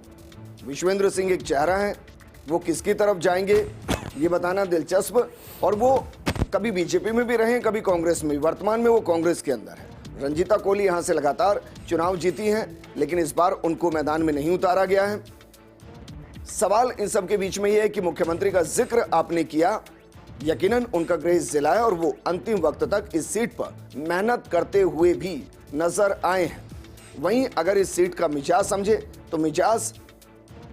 विश्वेंद्र सिंह एक चेहरा है, वो किसकी तरफ जाएंगे ये बताना दिलचस्प, और वो कभी बीजेपी में भी रहे कभी कांग्रेस में, वर्तमान में वो कांग्रेस के अंदर है। रंजीता कोहली यहां से लगातार चुनाव जीती हैं, लेकिन इस बार उनको मैदान में नहीं उतारा गया है। सवाल इन सब के बीच में यह है कि मुख्यमंत्री का जिक्र आपने किया, यकीनन उनका गृह जिला है और वो अंतिम वक्त तक इस सीट पर मेहनत करते हुए भी नजर आए हैं। वहीं अगर इस सीट का मिजाज समझे तो मिजाज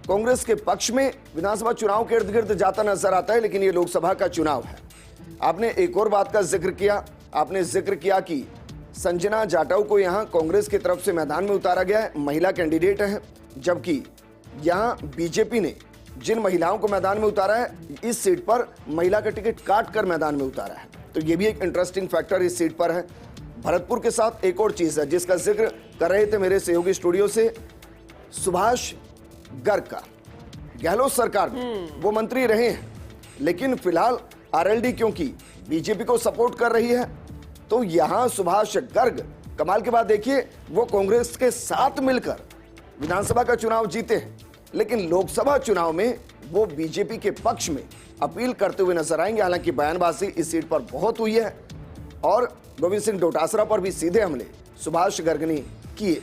कांग्रेस के पक्ष में विधानसभा चुनाव के इर्द गिर्द जाता नजर आता है, लेकिन ये लोकसभा का चुनाव है। आपने एक और बात का जिक्र किया, आपने जिक्र किया कि संजना जाटव को यहां कांग्रेस की तरफ से मैदान में उतारा गया है, महिला कैंडिडेट है, जबकि यहां बीजेपी ने जिन महिलाओं को मैदान में उतारा है, इस सीट पर महिला का टिकट काट कर मैदान में उतारा है। तो ये भी एक इंटरेस्टिंग फैक्टर इस सीट पर है। भरतपुर के साथ एक और चीज है जिसका जिक्र कर रहे थे मेरे सहयोगी स्टूडियो से, सुभाष गर्ग का। गहलोत सरकार में वो मंत्री रहे हैं, लेकिन फिलहाल आरएलडी क्योंकि बीजेपी को सपोर्ट कर रही है, तो यहां सुभाष गर्ग, कमाल की बात देखिए, वो कांग्रेस के साथ मिलकर विधानसभा का चुनाव जीते हैं, लेकिन लोकसभा चुनाव में वो बीजेपी के पक्ष में अपील करते हुए नजर आएंगे। हालांकि बयानबाजी इस सीट पर बहुत हुई है और गोविंद सिंह डोटासरा पर भी सीधे हमले सुभाष गर्ग ने किए।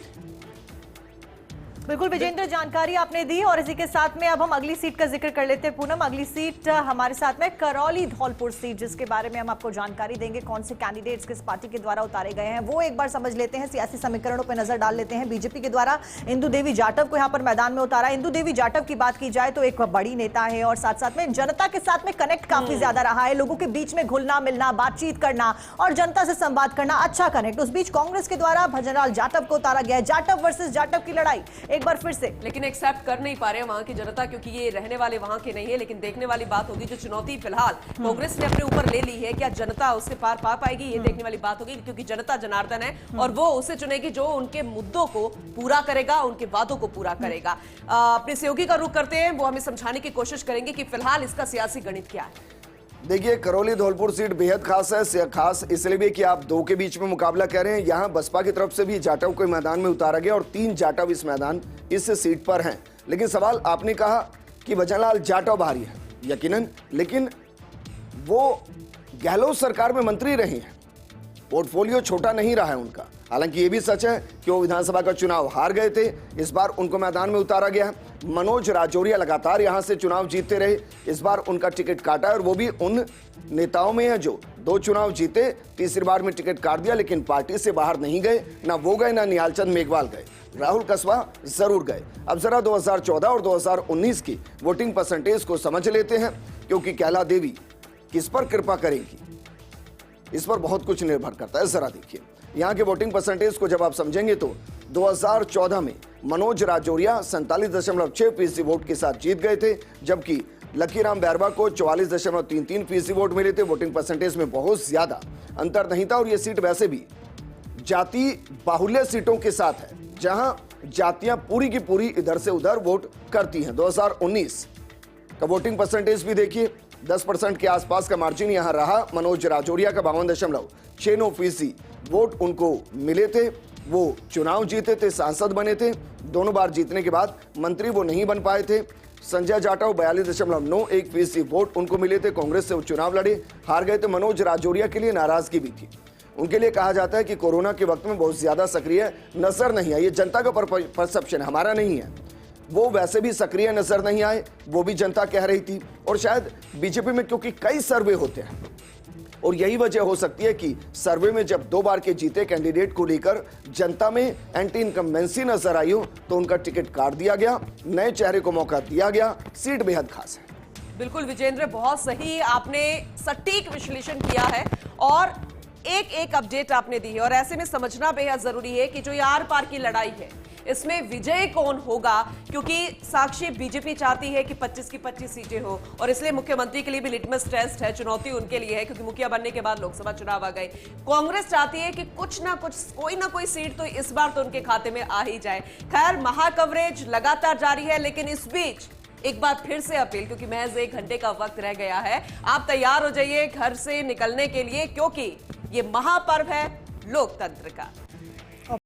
बिल्कुल विजेंद्र, जानकारी आपने दी और इसी के साथ में अब हम अगली सीट का जिक्र कर लेते हैं। पूनम, अगली सीट हमारे साथ में करौली धौलपुर सीट, जिसके बारे में हम आपको जानकारी देंगे, कौन से कैंडिडेट्स किस पार्टी के द्वारा उतारे गए हैं वो एक बार समझ लेते हैं, सियासी समीकरणों पर नजर डाल लेते हैं। बीजेपी के द्वारा इंदु देवी जाटव को यहाँ पर मैदान में उतारा। इंदु देवी जाटव की बात की जाए तो एक बड़ी नेता है और साथ साथ में जनता के साथ में कनेक्ट काफी ज्यादा रहा है, लोगों के बीच में घुलना मिलना, बातचीत करना और जनता से संवाद करना, अच्छा कनेक्ट। उस बीच कांग्रेस के द्वारा भजनलाल जाटव को उतारा गया है। जाटव वर्सेस जाटव की लड़ाई एक बार फिर से, लेकिन एक्सेप्ट कर नहीं पा रहे वहां की जनता, क्योंकि ये रहने वाले वहां के नहीं है। लेकिन देखने वाली बात होगी, जो चुनौती फिलहाल कांग्रेस ने अपने ऊपर ले ली है, क्या जनता उससे पार पा पाएगी, ये देखने वाली बात होगी, क्योंकि जनता जनार्दन है और वो उसे चुनेगी जो उनके मुद्दों को पूरा करेगा, उनके वादों को पूरा करेगा। अपने सहयोगी का रुख करते हैं, वो हमें समझाने की कोशिश करेंगे कि फिलहाल इसका सियासी गणित क्या है। देखिए, करौली धौलपुर सीट बेहद खास है, खास इसलिए भी कि आप दो के बीच में मुकाबला कह रहे हैं। यहां बसपा की तरफ से भी जाटव को मैदान में उतारा गया और 3 जाटव इस सीट पर हैं। लेकिन सवाल आपने कहा कि भजनलाल जाटव भारी है, यकीनन, लेकिन वो गहलोत सरकार में मंत्री रहे हैं, पोर्टफोलियो छोटा नहीं रहा है उनका। हालांकि ये भी सच है कि वो विधानसभा का चुनाव हार गए थे, इस बार उनको मैदान में उतारा गया है। मनोज राजौरिया लगातार यहां से चुनाव जीतते रहे, इस बार उनका टिकट काटा है और वो भी उन नेताओं में है जो 2 चुनाव जीते, तीसरी बार में टिकट काट दिया, लेकिन पार्टी से बाहर नहीं गए, ना वो गए ना निहालचंद मेघवाल गए, राहुल कसवा जरूर गए। अब जरा 2014 और 2019 की वोटिंग परसेंटेज को समझ लेते हैं, क्योंकि कैला देवी किस पर कृपा करेंगी इस पर बहुत कुछ निर्भर करता है। जरा देखिए यहाँ के वोटिंग परसेंटेज को, जब आप समझेंगे तो 2014 में मनोज राजौरिया 47.6% वोट के साथ जीत गए थे, जबकि लकीराम बैरवा को 44.33% वोट मिले थे। वोटिंग परसेंटेज में बहुत ज्यादा अंतर नहीं था और यह सीट वैसे भी जाति बाहुल्य सीटों के साथ है, जहां जातियां पूरी की पूरी इधर से उधर वोट करती हैं। 2019 का वोटिंग परसेंटेज भी देखिए, 10% के आसपास का मार्जिन यहां रहा। मनोज राजौरिया का 52.69% वोट उनको मिले थे, वो चुनाव जीते थे, सांसद बने थे, दोनों बार जीतने के बाद मंत्री वो नहीं बन पाए थे। संजय जाटव 42.91% वोट उनको मिले थे, कांग्रेस से वो चुनाव लड़े, हार गए थे। मनोज राजौरिया के लिए नाराजगी भी थी, उनके लिए कहा जाता है कि कोरोना के वक्त में बहुत ज्यादा सक्रिय नजर नहीं आए, ये जनता का परसेप्शन है, हमारा नहीं है। वो वैसे भी सक्रिय नजर नहीं आए, वो भी जनता कह रही थी। और शायद बीजेपी में क्योंकि कई सर्वे होते हैं और यही वजह हो सकती है कि सर्वे में जब 2 बार के जीते कैंडिडेट को लेकर जनता में एंटी इनकम्बेंसी नजर आई हो, तो उनका टिकट काट दिया गया, नए चेहरे को मौका दिया गया। सीट बेहद खास है। बिल्कुल विजेंद्र, बहुत सही आपने सटीक विश्लेषण किया है और एक एक अपडेट आपने दी है। और ऐसे में समझना बेहद जरूरी है कि जो ये आर पार की लड़ाई है इसमें विजय कौन होगा, क्योंकि साक्षी बीजेपी चाहती है कि 25 की 25 सीटें हो और इसलिए मुख्यमंत्री के लिए भी लिटमस टेस्ट है, चुनौती उनके लिए है क्योंकि मुखिया बनने के बाद लोकसभा चुनाव आ गए। कांग्रेस चाहती है कि कुछ ना कुछ, कोई ना कोई सीट तो इस बार तो उनके खाते में आ ही जाए। खैर, महाकवरेज लगातार जारी है, लेकिन इस बीच एक बार फिर से अपील, क्योंकि महज 1 घंटे का वक्त रह गया है, आप तैयार हो जाइए घर से निकलने के लिए, क्योंकि ये महापर्व है लोकतंत्र का।